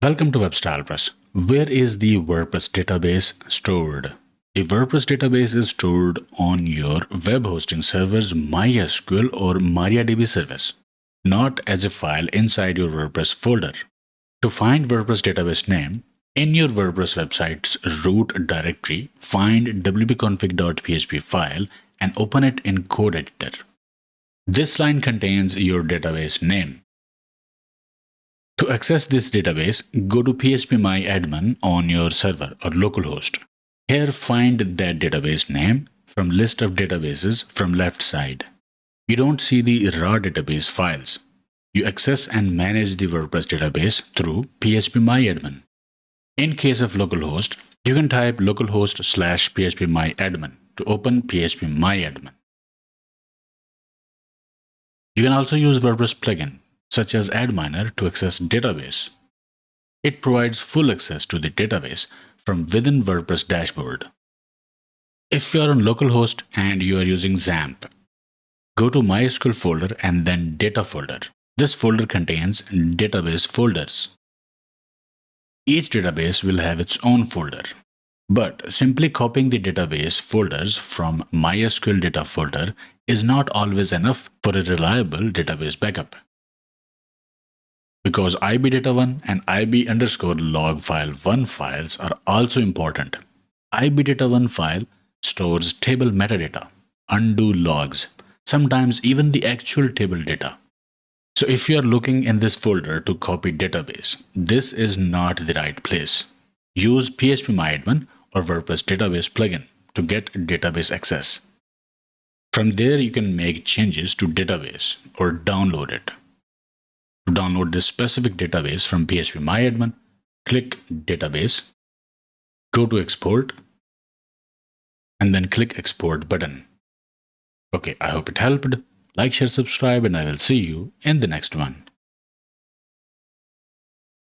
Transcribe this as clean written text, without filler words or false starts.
Welcome to WebStylePress. Where is the WordPress database stored? The WordPress database is stored on your web hosting server's MySQL or MariaDB service, not as a file inside your WordPress folder. To find WordPress database name, in your WordPress website's root directory, find wp-config.php file and open it in code editor. This line contains your database name. To access this database, go to phpMyAdmin on your server or localhost. Here find that database name from list of databases from left side. You don't see the raw database files. You access and manage the WordPress database through phpMyAdmin. In case of localhost, you can type localhost/phpMyAdmin to open phpMyAdmin. You can also use WordPress plugin such as Adminer to access database. It provides full access to the database from within WordPress dashboard. If you are on localhost and you are using XAMPP, go to MySQL folder and then Data folder. This folder contains database folders. Each database will have its own folder, but simply copying the database folders from MySQL data folder is not always enough for a reliable database backup. Because ibdata1 and ib_log file1 files are also important. ibdata1 file stores table metadata, undo logs, sometimes even the actual table data. So if you are looking in this folder to copy database, this is not the right place. Use phpMyAdmin or WordPress database plugin to get database access. From there, you can make changes to database or download it. To download this specific database from phpMyAdmin, click Database, go to Export, and then click Export button. Okay, I hope it helped. Like, share, subscribe, and I will see you in the next one.